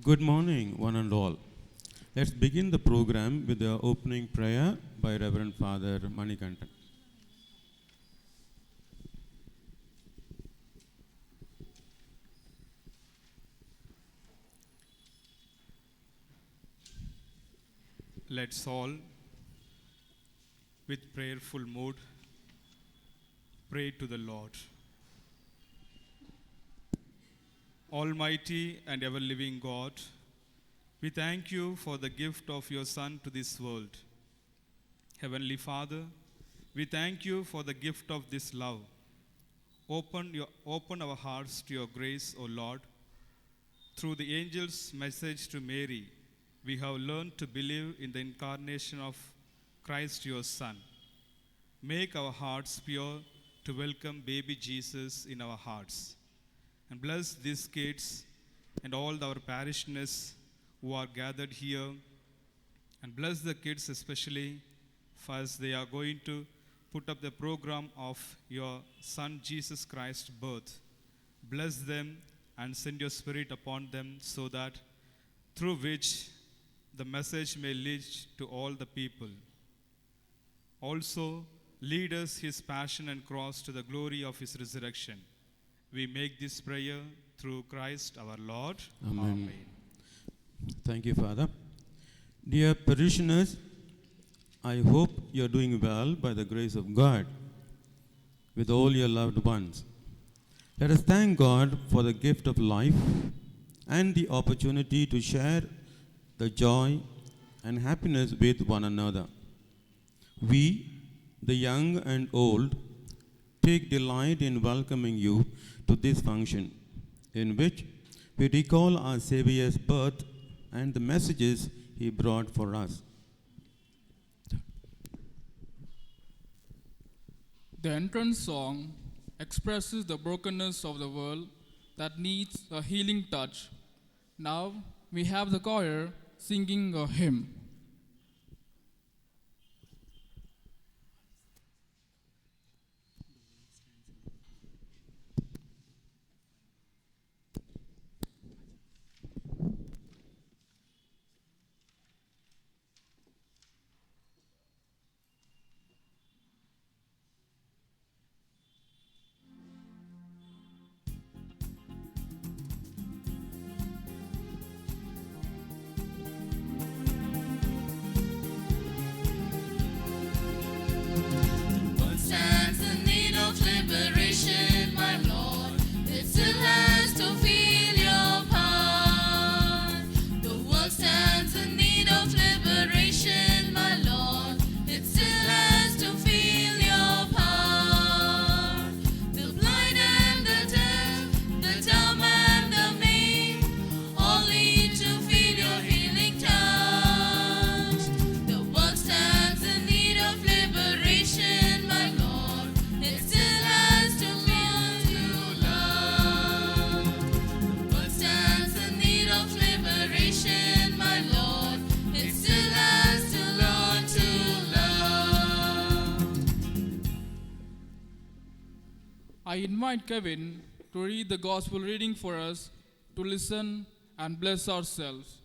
Good morning, one and all. Let's begin the program with the opening prayer by Reverend Father Manikantan. Let's all, with prayerful mood, pray to the Lord. Almighty and ever-living God, we thank you for the gift of your Son to this world. Heavenly Father, we thank you for the gift of this love. Open our hearts to your grace, O Lord. Through the angel's message to Mary, we have learned to believe in the incarnation of Christ, your Son. Make our hearts pure to welcome baby Jesus in our hearts. And bless these kids and all our parishioners who are gathered here. And bless the kids especially, first they are going to put up the program of your Son Jesus Christ's birth. Bless them and send your Spirit upon them so that through which the message may lead to all the people. Also, lead us his passion and cross to the glory of his resurrection. We make this prayer through Christ our Lord. Amen. Thank you, Father. Dear parishioners, I hope you are doing well by the grace of God with all your loved ones. Let us thank God for the gift of life and the opportunity to share the joy and happiness with one another. We, the young and old, take delight in welcoming you to this function, in which we recall our Savior's birth and the messages he brought for us. The entrance song expresses the brokenness of the world that needs a healing touch. Now we have the choir singing a hymn. Liberation, my Lord, it still has to feel your power. The world stands in need of liberation, my Lord, it still has to feel your power. The blind and the deaf, the dumb and the maimed, all need to feel your healing touch. The world stands in need of liberation, my Lord, it still has to feel your love. The world stands in need of liberation, my Lord, it still has to learn to love. I invite Kevin to read the gospel reading for us, to listen and bless ourselves.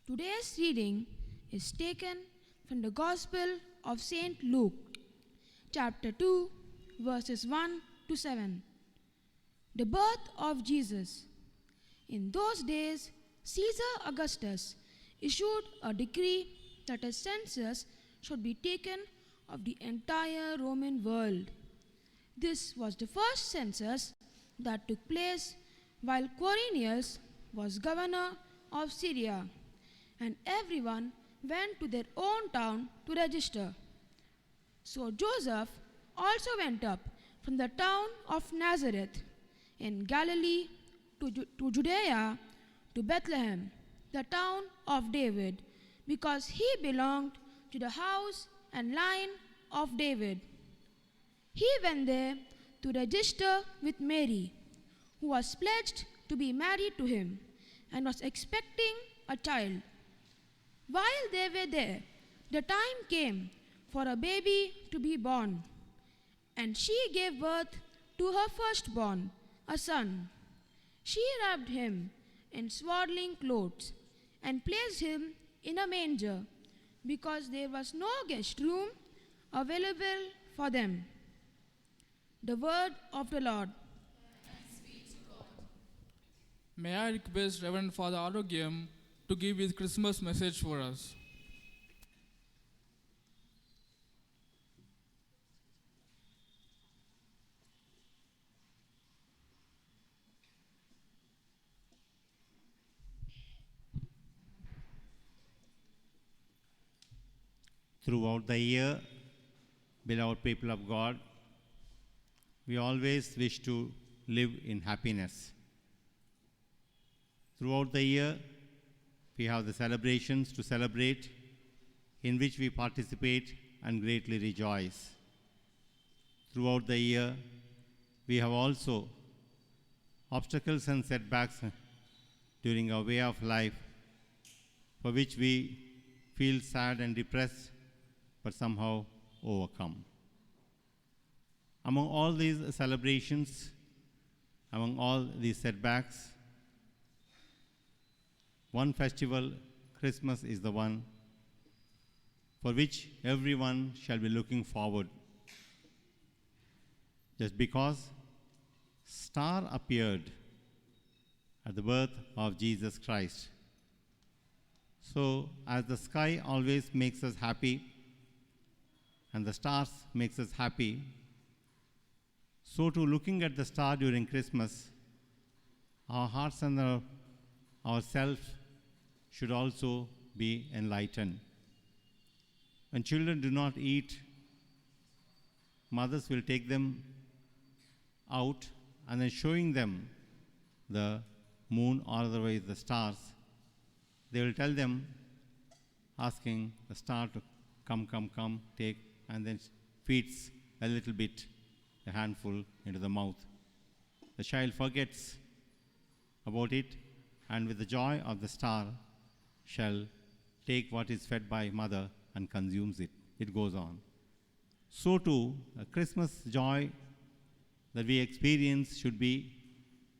Today's reading is taken from the Gospel of St. Luke, chapter 2, verses 1 to 7. The birth of Jesus. In those days, Caesar Augustus issued a decree that a census should be taken of the entire Roman world. This was the first census that took place while Quirinius was governor of Syria, and everyone went to their own town to register. So Joseph also went up from the town of Nazareth in Galilee to Judea, to Bethlehem, the town of David, because he belonged to the house and line of David. He went there to register with Mary, who was pledged to be married to him and was expecting a child. While they were there, the time came for a baby to be born, and she gave birth to her firstborn, a son. She wrapped him in swaddling clothes and placed him in a manger because there was no guest room available for them. The word of the Lord. May I request Reverend Father Arogyam to give his Christmas message for us. Throughout the year, beloved people of God, we always wish to live in happiness. Throughout the year, we have the celebrations to celebrate in which we participate and greatly rejoice. Throughout the year, we have also obstacles and setbacks during our way of life for which we feel sad and depressed but somehow overcome. Among all these celebrations, among all these setbacks, one festival, Christmas, is the one for which everyone shall be looking forward. Just because star appeared at the birth of Jesus Christ. So as the sky always makes us happy and the stars makes us happy, so too looking at the star during Christmas, our hearts and ourselves should also be enlightened. When children do not eat, mothers will take them out and then showing them the moon or otherwise the stars. They will tell them, asking the star to come, take, and then feeds a little bit, a handful into the mouth. The child forgets about it, and with the joy of the star shall take what is fed by mother and consumes it. It goes on. So too, a Christmas joy that we experience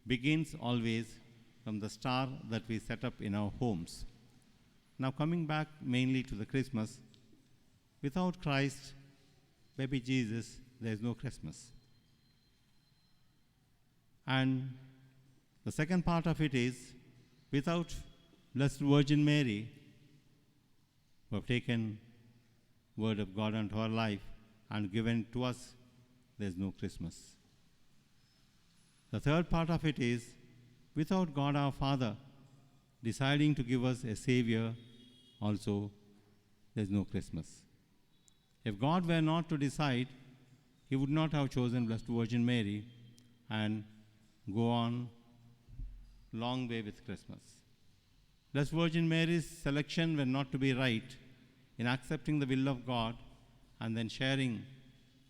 begins always from the star that we set up in our homes. Now coming back mainly to the Christmas, without Christ, baby Jesus, there is no Christmas. And the second part of it is, without Blessed Virgin Mary, who have taken Word of God into our life and given to us, there is no Christmas. The third part of it is, without God our Father deciding to give us a Savior, also there is no Christmas. If God were not to decide, He would not have chosen Blessed Virgin Mary and go on long way with Christmas. Blessed Virgin Mary's selection were not to be right in accepting the will of God and then sharing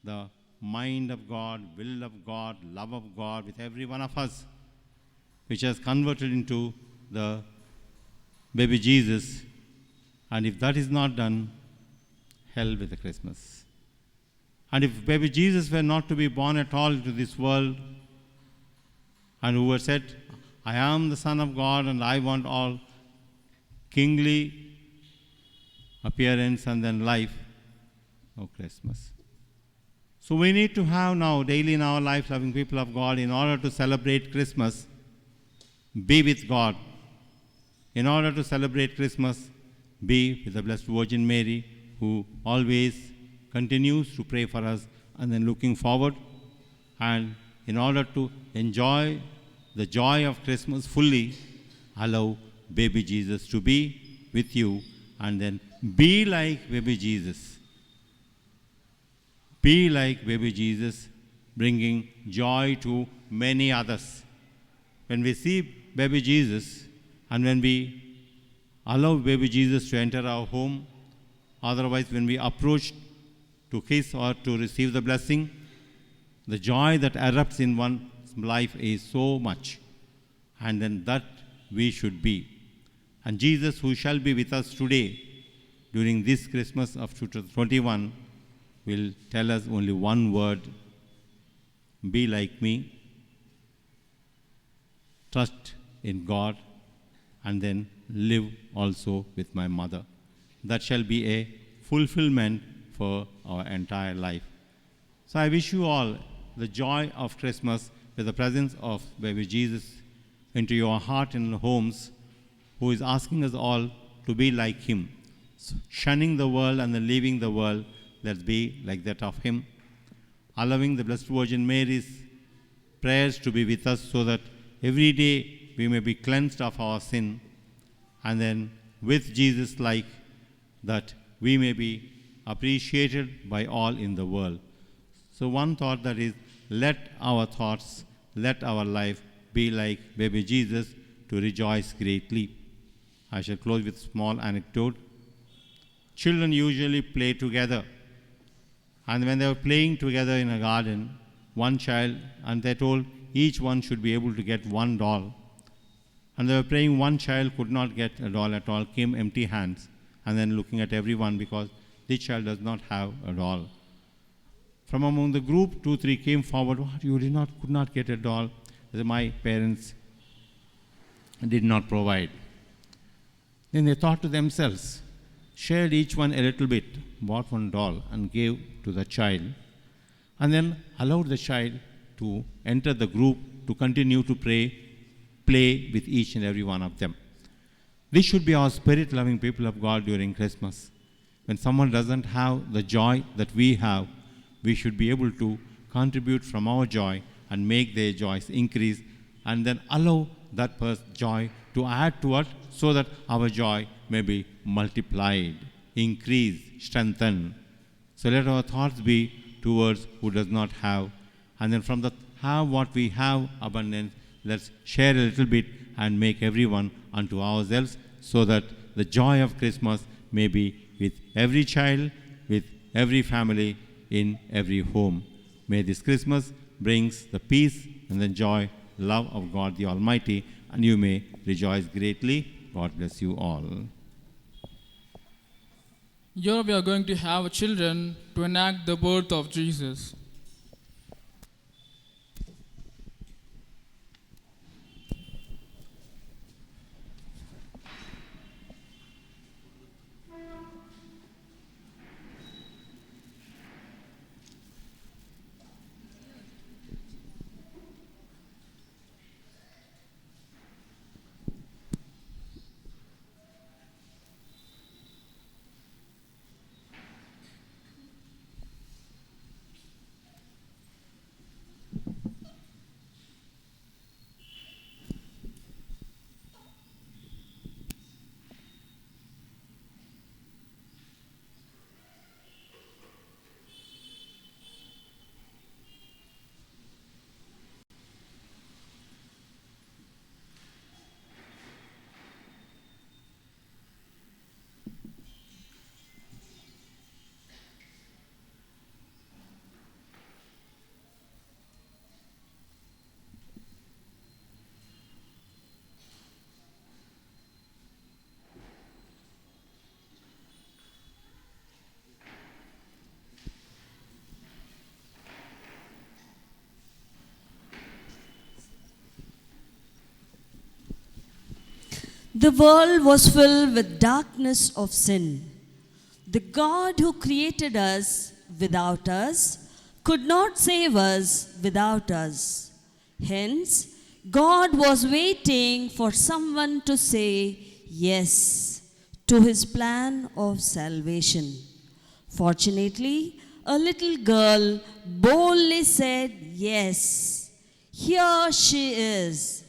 the mind of God, will of God, love of God with every one of us, which has converted into the baby Jesus. And if that is not done, hell with the Christmas. And if baby Jesus were not to be born at all into this world, and who had said, I am the Son of God and I want all kingly appearance and then life, no Christmas. So we need to have now daily in our life, loving people of God, in order to celebrate Christmas, be with God. In order to celebrate Christmas, be with the Blessed Virgin Mary, who always continues to pray for us and then looking forward. And in order to enjoy the joy of Christmas fully, allow baby Jesus to be with you and then be like baby Jesus. Be like baby Jesus, bringing joy to many others. When we see baby Jesus and when we allow baby Jesus to enter our home, otherwise when we approach to kiss or to receive the blessing. The joy that erupts in one's life is so much, and then that we should be. And Jesus, who shall be with us today during this Christmas of 2021, will tell us only one word: be like me, trust in God, and then live also with my mother. That shall be a fulfillment for our entire life. So I wish you all the joy of Christmas with the presence of baby Jesus into your heart and homes, who is asking us all to be like him. So, shunning the world and then leaving the world, let's be like that of him. Allowing the Blessed Virgin Mary's prayers to be with us so that every day we may be cleansed of our sin, and then with Jesus like that we may be appreciated by all in the world. So one thought, that is, let our thoughts, let our life be like baby Jesus, to rejoice greatly. I shall close with a small anecdote. Children usually play together, and when they were playing together in a garden, one child, and they told each one should be able to get one doll. And they were praying, one child could not get a doll at all, came empty hands, and then looking at everyone because this child does not have a doll. From among the group, 2, 3 came forward. What, you could not get a doll? They said, my parents did not provide. Then they thought to themselves, shared each one a little bit, bought one doll and gave to the child, and then allowed the child to enter the group to continue to play with each and every one of them. This should be our spirit-loving people of God during Christmas. When someone doesn't have the joy that we have, we should be able to contribute from our joy and make their joys increase, and then allow that person's joy to add to it so that our joy may be multiplied, increased, strengthened. So let our thoughts be towards who does not have, and then from the have what we have abundance, let's share a little bit and make everyone unto ourselves, so that the joy of Christmas may be with every child, with every family, in every home. May this Christmas brings the peace and the joy, love of God the Almighty, and you may rejoice greatly. God bless you all. Here we are going to have children to enact the birth of Jesus. The world was filled with darkness of sin. The God who created us without us could not save us without us. Hence, God was waiting for someone to say yes to his plan of salvation. Fortunately, a little girl boldly said yes. Here she is.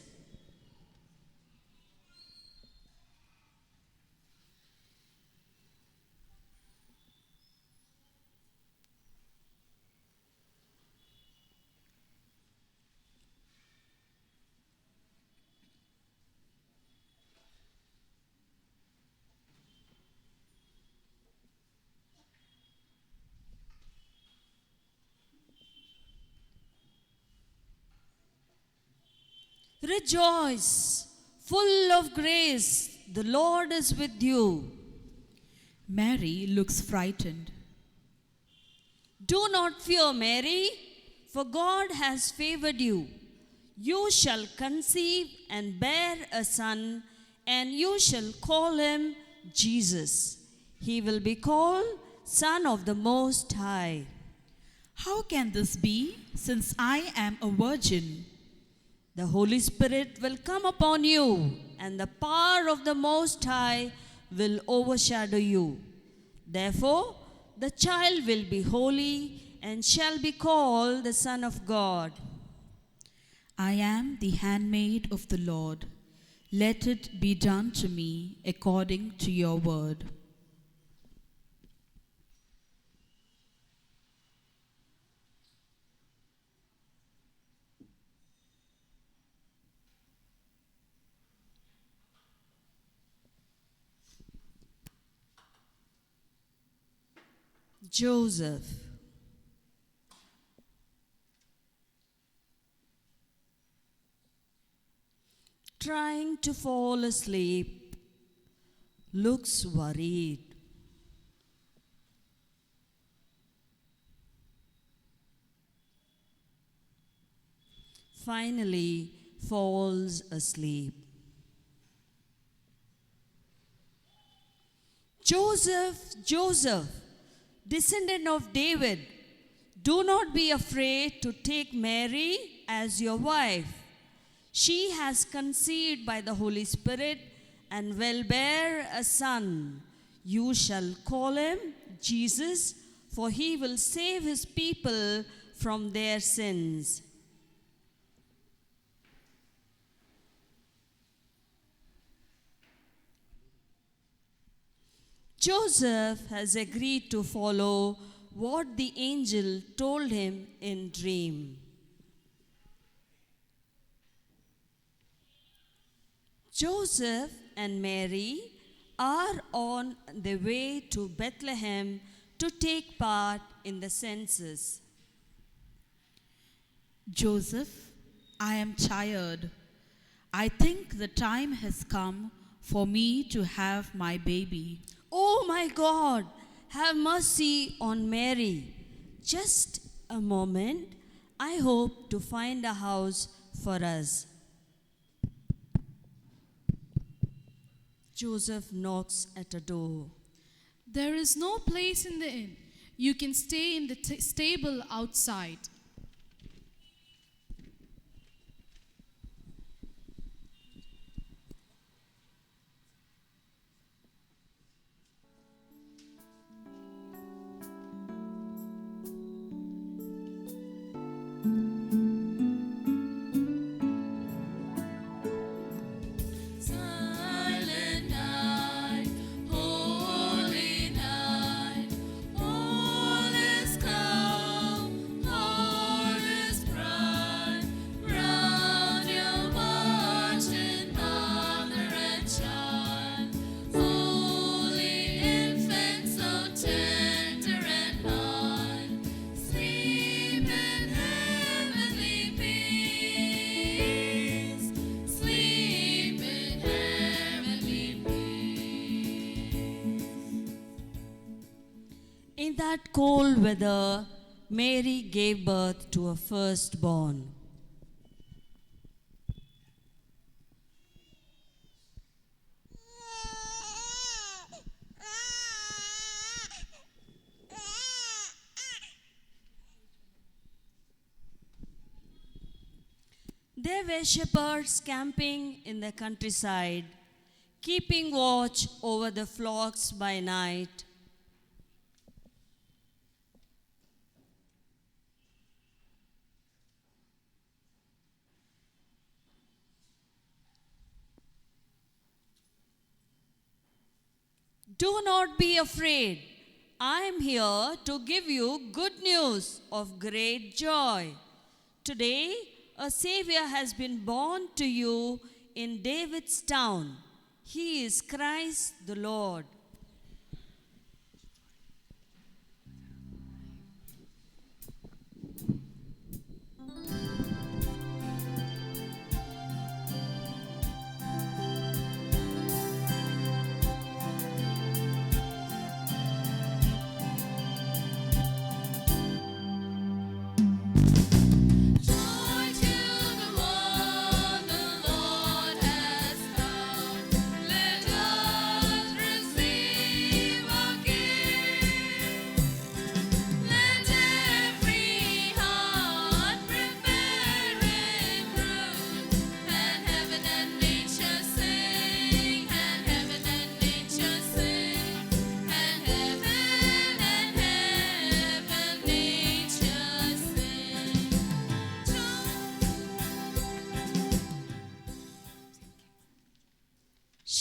Rejoice, full of grace, the Lord is with you. Mary looks frightened. Do not fear, Mary, for God has favored you. You shall conceive and bear a son, and you shall call him Jesus. He will be called Son of the Most High. How can this be, since I am a virgin? The Holy Spirit will come upon you, and the power of the Most High will overshadow you. Therefore, the child will be holy and shall be called the Son of God. I am the handmaid of the Lord. Let it be done to me according to your word. Joseph. Trying to fall asleep, looks worried. Finally falls asleep. Joseph, Joseph, descendant of David, do not be afraid to take Mary as your wife. She has conceived by the Holy Spirit and will bear a son. You shall call him Jesus, for he will save his people from their sins. Joseph has agreed to follow what the angel told him in dream. Joseph and Mary are on their way to Bethlehem to take part in the census. Joseph, I am tired. I think the time has come for me to have my baby. Oh my God, have mercy on Mary. Just a moment. I hope to find a house for us. Joseph knocks at a door. There is no place in the inn. You can stay in the stable outside. Silent night, holy night, all is calm, all is bright. Round your watching mother and child, holy infant, so tender and mild, sleep in heavenly peace, sleep in heavenly peace. In that cold weather, Mary gave birth to a firstborn. There were shepherds camping in the countryside, keeping watch over the flocks by night. Do not be afraid. I am here to give you good news of great joy. Today, a Savior has been born to you in David's town. He is Christ the Lord.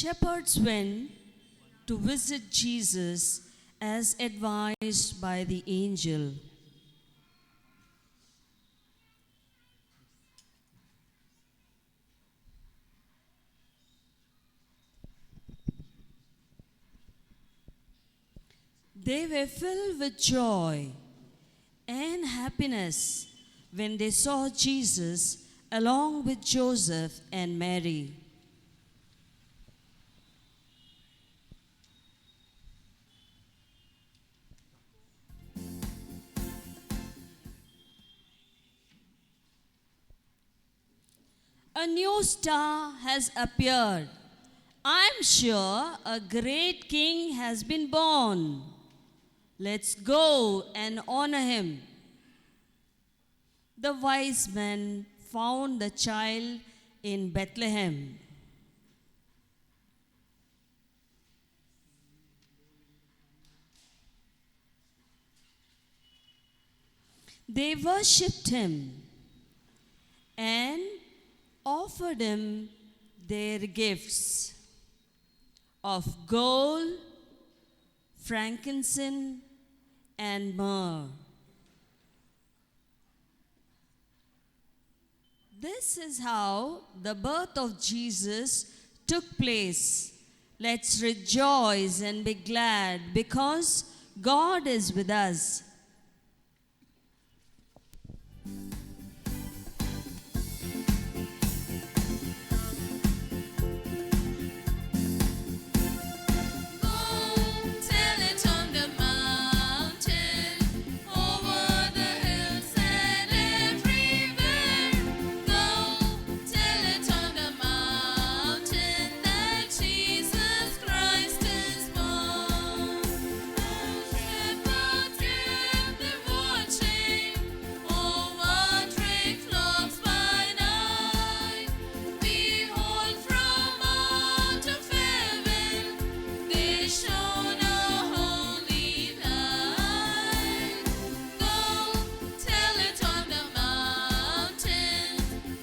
shepherds went to visit Jesus as advised by the angel. They were filled with joy and happiness when they saw Jesus along with Joseph and Mary. A new star has appeared. I'm sure a great king has been born. Let's go and honor him. The wise men found the child in Bethlehem. They worshipped him and offered him their gifts of gold, frankincense, and myrrh. This is how the birth of Jesus took place. Let's rejoice and be glad because God is with us. Tell it on the mountain, over the hills and everywhere. Go, tell it on the mountain that Jesus Christ is born. Shepherds kept watching over stray flocks by night. Behold, from out of heaven there shone a holy light. Go, tell it on the mountain,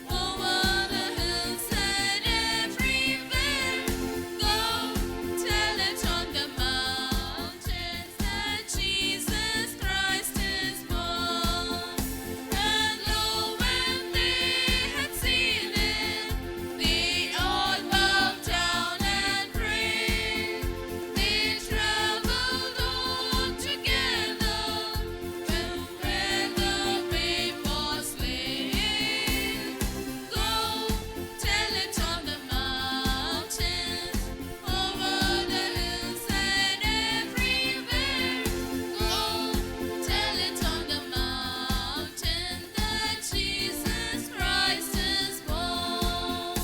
over the hills and everywhere. Go, tell it on the mountains that Jesus Christ is born. And lo, when they had seen it, they all bowed down and prayed. They traveled on together to where the babe was laid. Go, tell it on the mountains, over the hills and everywhere. Go, tell it on the mountain that Jesus Christ is born.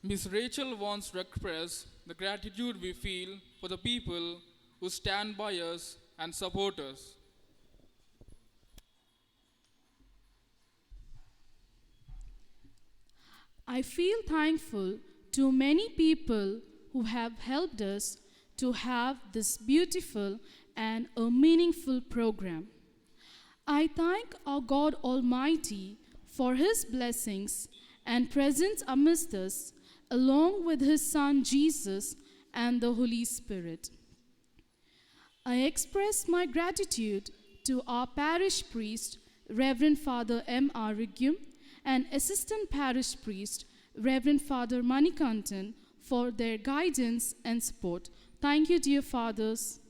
Miss Rachel wants to express the gratitude we feel for the people who stand by us and support us. I feel thankful to many people who have helped us to have this beautiful and a meaningful program. I thank our God Almighty for His blessings and presence amidst us, along with His Son Jesus and the Holy Spirit. I express my gratitude to our parish priest, Reverend Father M. R. Rigum, and Assistant Parish Priest, Reverend Father Manikantan, for their guidance and support. Thank you, dear fathers.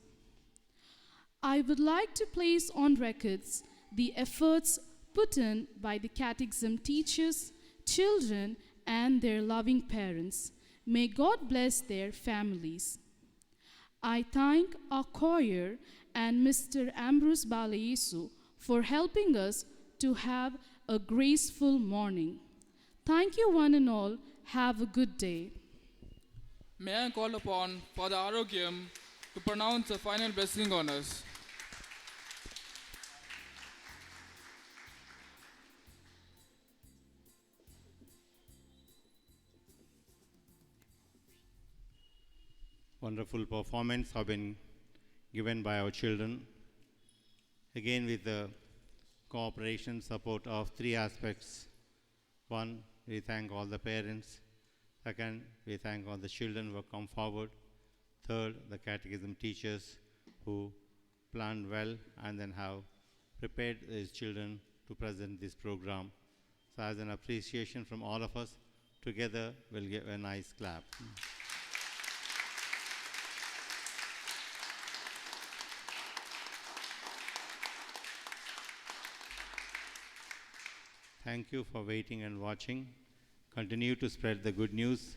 I would like to place on records the efforts put in by the catechism teachers, children, and their loving parents. May God bless their families. I thank our choir and Mr. Ambrose Balayesu for helping us to have a graceful morning. Thank you, one and all. Have a good day. May I call upon Father Arogyam to pronounce a final blessing on us. Wonderful performance have been given by our children. Again, with the cooperation support of three aspects. One, we thank all the parents Second, we thank all the children who have come forward. Third, the catechism teachers who planned well and then have prepared these children to present this program. So as an appreciation from all of us, together we'll give a nice clap. Thank you for waiting and watching. Continue to spread the good news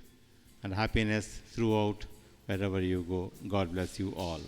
and happiness throughout wherever you go. God bless you all.